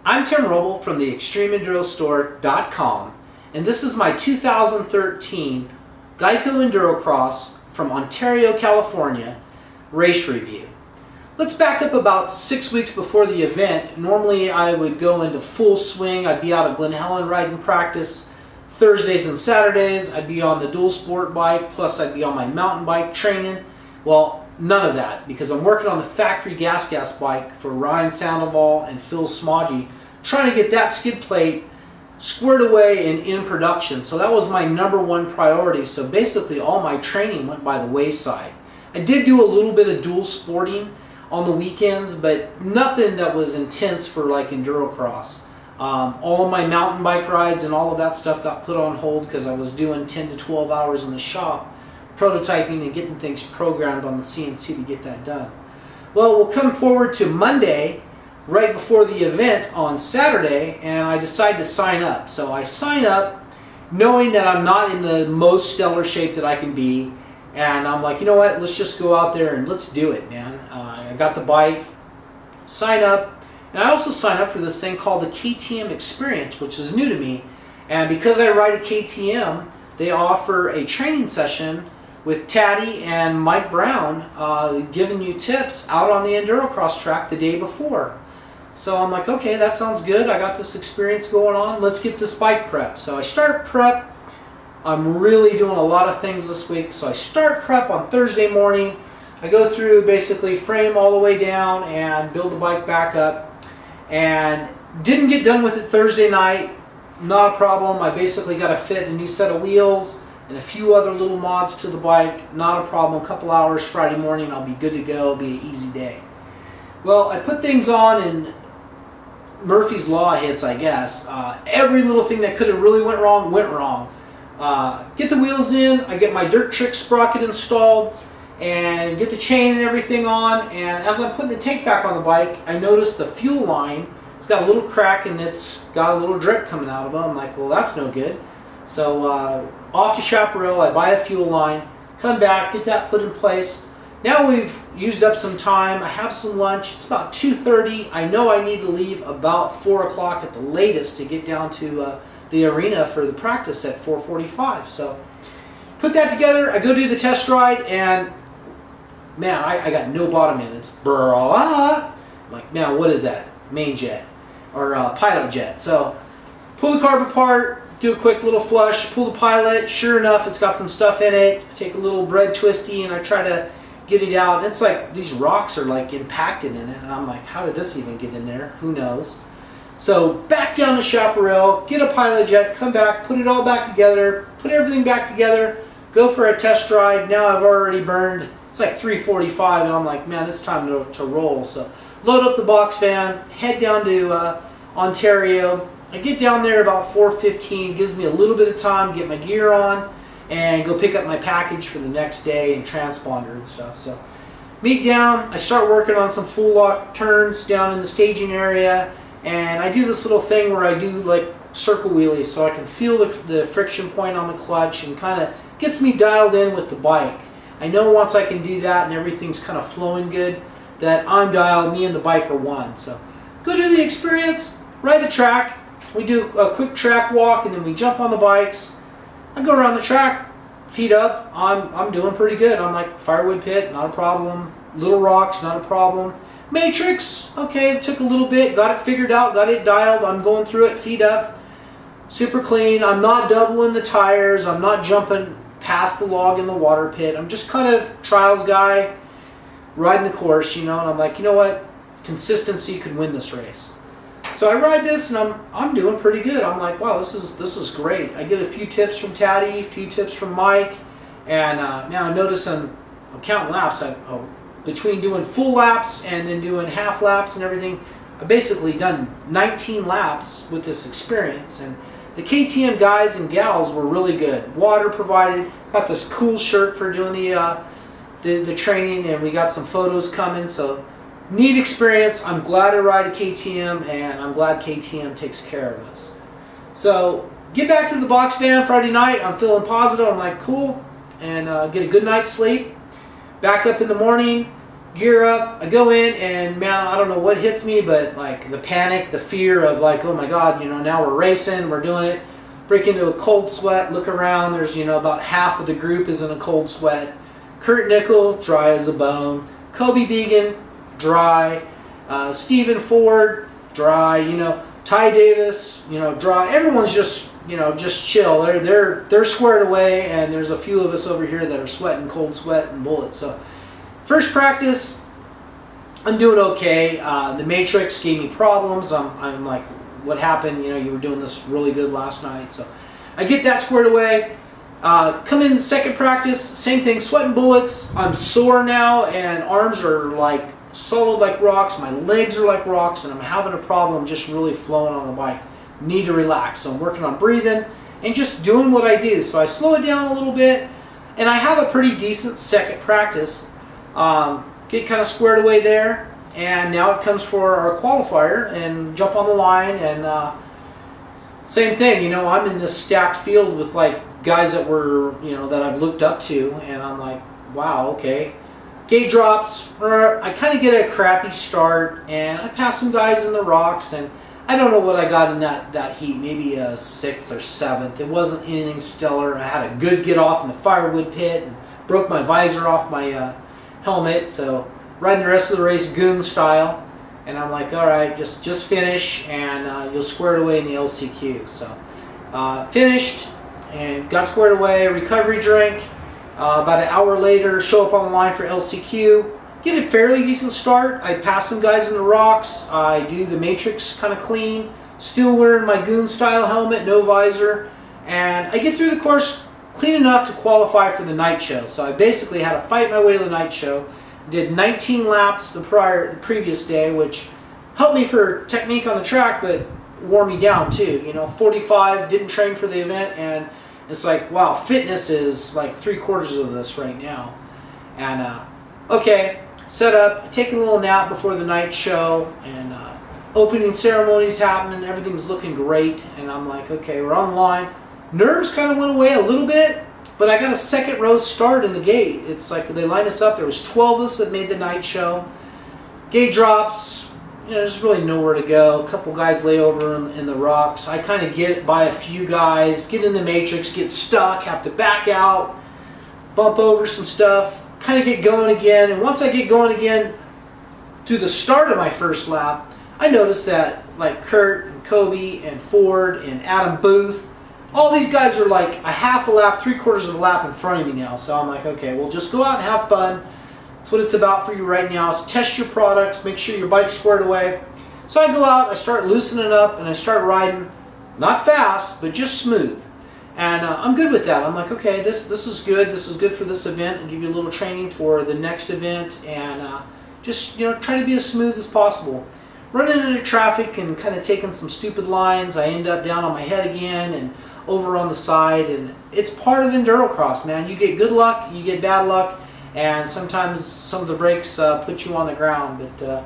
I'm Tim Robel from the ExtremeEnduroStore.com, and this is my 2013 Geico EnduroCross from Ontario, California race review. Let's back up about 6 weeks before the event. Normally I would go into full swing. I'd be out at Glen Helen riding practice Thursdays and Saturdays. I'd be on the dual sport bike, plus I'd be on my mountain bike training. Well, none of that, because I'm working on the factory gas bike for Ryan Sandoval and Phil Smodgy, trying to get that skid plate squared away and in production. So that was my #1 priority. So basically all my training went by the wayside. I did do a little bit of dual sporting on the weekends, but nothing that was intense for like EnduroCross. All of my mountain bike rides and all of that stuff got put on hold because I was doing 10 to 12 hours in the shop prototyping and getting things programmed on the CNC to get that done. Well, we'll come forward to Monday, right before the event on Saturday, and I decide to sign up. So I sign up knowing that I'm not in the most stellar shape that I can be, and I'm like, you know what, let's just go out there and let's do it, man. I got the bike, sign up, and I also sign up for this thing called the KTM Experience, which is new to me, and because I ride a KTM, they offer a training session with Taddy and Mike Brown giving you tips out on the EnduroCross track the day before. So I'm like, okay, that sounds good. I got this experience going on. Let's get this bike prep. So I start prep. I'm really doing a lot of things this week. So I start prep on Thursday morning. I go through basically frame all the way down and build the bike back up. And didn't get done with it Thursday night. Not a problem. I basically got to fit a new set of wheels and a few other little mods to the bike. Not a problem. A couple hours Friday morning, I'll be good to go. It'll be an easy day. Well, I put things on and Murphy's Law hits, I guess. Every little thing that could have really went wrong. Get the wheels in. I get my Dirt Trick sprocket installed and get the chain and everything on. And as I'm putting the tank back on the bike, I noticed the fuel line. It's got a little crack and it's got a little drip coming out of it. I'm like, well, that's no good. So off to Chaparral, I buy a fuel line, come back, get that put in place. Now we've used up some time. I have some lunch. It's about 2:30. I know I need to leave about 4 o'clock at the latest to get down to the arena for the practice at 4:45. So put that together. I go do the test ride, and man, I got no bottom end. It's I'm like, man, what is that? Main jet or pilot jet. So pull the carb apart. Do a quick little flush, pull the pilot. Sure enough, it's got some stuff in it. I take a little bread twisty and I try to get it out. And it's like these rocks are like impacted in it. And I'm like, how did this even get in there? Who knows? So back down to Chaparral, get a pilot jet, come back, put it all back together, put everything back together, go for a test ride. Now I've already burned, it's like 3:45 and I'm like, man, it's time to roll. So load up the box van, head down to Ontario. I get down there about 4:15, gives me a little bit of time to get my gear on and go pick up my package for the next day and transponder and stuff. So meet down, I start working on some full lock turns down in the staging area, and I do this little thing where I do like circle wheelies so I can feel the friction point on the clutch and kind of gets me dialed in with the bike. I know once I can do that and everything's kind of flowing good that I'm dialed, me and the bike are one. So go do the experience, ride the track. We do a quick track walk and then we jump on the bikes. I go around the track, feet up. I'm doing pretty good. I'm like, firewood pit, not a problem. Little rocks, not a problem. Matrix, okay, it took a little bit, got it figured out, got it dialed. I'm going through it, feet up, super clean. I'm not doubling the tires. I'm not jumping past the log in the water pit. I'm just kind of trials guy, riding the course, you know, and I'm like, you know what? Consistency could win this race. So I ride this and I'm doing pretty good. I'm like, wow, this is great. I get a few tips from Taddy, a few tips from Mike, and man, I notice I'm counting laps. Between doing full laps and then doing half laps and everything, I've basically done 19 laps with this experience. And the KTM guys and gals were really good. Water provided. Got this cool shirt for doing the training, and we got some photos coming. So neat experience. I'm glad I ride a KTM, and I'm glad KTM takes care of us. So get back to the box van Friday night. I'm feeling positive. I'm like, cool, and get a good night's sleep. Back up in the morning, gear up, I go in, and man, I don't know what hits me, but like the panic, the fear of like, oh my God, now we're racing, we're doing it. Break into a cold sweat, look around, there's about half of the group is in a cold sweat. Kurt Nickel, dry as a bone. Kobe Began, dry. Stephen Ford, dry. Ty Davis, dry. Everyone's just chill. They're squared away, and there's a few of us over here that are sweating cold sweat and bullets. So first practice, I'm doing okay. The Matrix gave me problems. I'm like, what happened? You were doing this really good last night. So I get that squared away. Come in second practice, same thing, sweating bullets. I'm sore now, and arms are like solid like rocks. My legs are like rocks, and I'm having a problem just really flowing on the bike. Need to relax. So I'm working on breathing and just doing what I do. So I slow it down a little bit, and I have a pretty decent second practice. Get kind of squared away there. And now it comes for our qualifier and jump on the line, and same thing, I'm in this stacked field with like guys that were, that I've looked up to, and I'm like, wow, okay. Gate drops, I kind of get a crappy start, and I pass some guys in the rocks, and I don't know what I got in that heat, maybe a 6th or 7th. It wasn't anything stellar. I had a good get off in the firewood pit and broke my visor off my helmet, so riding the rest of the race goon style, and I'm like, all right, just finish, and you'll square it away in the LCQ. So finished and got squared away, recovery drink. About an hour later, show up on the line for LCQ. Get a fairly decent start. I pass some guys in the rocks. I do the Matrix kind of clean. Still wearing my goon style helmet, no visor, and I get through the course clean enough to qualify for the night show. So I basically had to fight my way to the night show. Did 19 laps the previous day, which helped me for technique on the track, but wore me down too. 45, didn't train for the event, and it's like, wow, fitness is like 3/4 of this right now. And okay, set up, take a little nap before the night show, and opening ceremony's happening, everything's looking great, and I'm like, okay, we're on the line. Nerves kind of went away a little bit, but I got a second row start in the gate. It's like they lined us up. There was 12 of us that made the night show. Gate drops, there's really nowhere to go. A couple guys lay over in the rocks. I kind of get by a few guys, get in the Matrix, get stuck, have to back out, bump over some stuff, kind of get going again. And once I get going again, through the start of my first lap, I noticed that like Kurt and Kobe and Ford and Adam Booth, all these guys are like a half a lap, 3/4 of a lap in front of me now. So I'm like, okay, well, just go out and have fun. That's what it's about for you right now. So test your products, make sure your bike's squared away. So I go out, I start loosening up, and I start riding, not fast, but just smooth. And I'm good with that. I'm like, okay, this is good. This is good for this event, and give you a little training for the next event, and just try to be as smooth as possible. Running into traffic and kind of taking some stupid lines. I end up down on my head again and over on the side, and it's part of EnduroCross, man. You get good luck, you get bad luck, and sometimes some of the breaks put you on the ground. But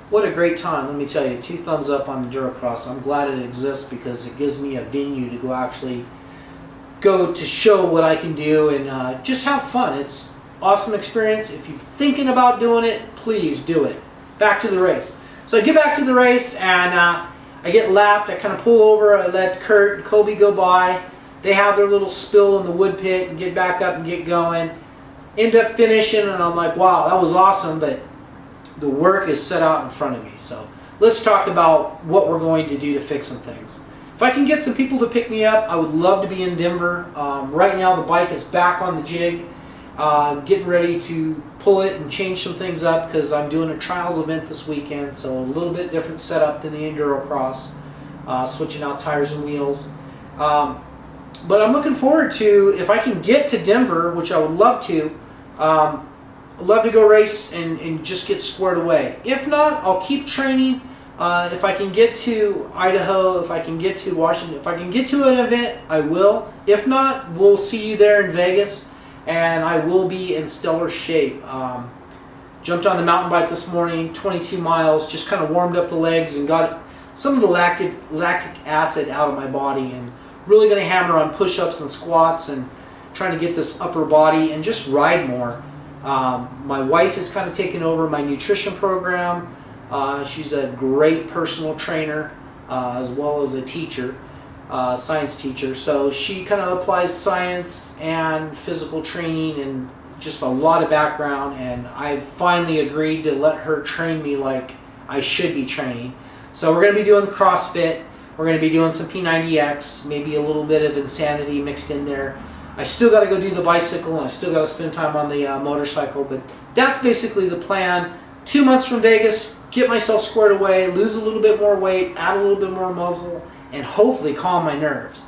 what a great time, let me tell you. 2 thumbs up on EnduroCross. I'm glad it exists because it gives me a venue to go to show what I can do and just have fun. It's awesome experience. If you're thinking about doing it, please do it. Back to the race. So I get back to the race, and I get left. I kind of pull over. I let Kurt and Kobe go by. They have their little spill in the wood pit and get back up and get going. End up finishing, and I'm like, wow, that was awesome, but the work is set out in front of me. So let's talk about what we're going to do to fix some things. If I can get some people to pick me up, I would love to be in Denver. Right now the bike is back on the jig. Getting ready to pull it and change some things up because I'm doing a trials event this weekend, so a little bit different setup than the EnduroCross, switching out tires and wheels. But I'm looking forward to, if I can get to Denver, which I would love to, I'd love to go race and just get squared away. If not, I'll keep training. If I can get to Idaho, if I can get to Washington, if I can get to an event, I will. If not, we'll see you there in Vegas, and I will be in stellar shape. Jumped on the mountain bike this morning, 22 miles, just kind of warmed up the legs and got some of the lactic acid out of my body, and really going to hammer on push-ups and squats and trying to get this upper body and just ride more. My wife has kind of taken over my nutrition program. She's a great personal trainer as well as a teacher, science teacher. So she kind of applies science and physical training and just a lot of background, and I've finally agreed to let her train me like I should be training. So we're going to be doing CrossFit. We're going to be doing some P90X, maybe a little bit of insanity mixed in there. I still got to go do the bicycle, and I still got to spend time on the motorcycle, but that's basically the plan. 2 months from Vegas, get myself squared away, lose a little bit more weight, add a little bit more muscle, and hopefully calm my nerves.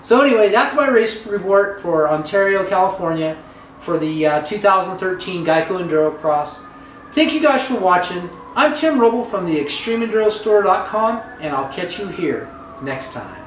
So anyway, that's my race report for Ontario, California for the 2013 Geico EnduroCross. Thank you guys for watching. I'm Tim Robel from the ExtremeEnduroStore.com, and I'll catch you here next time.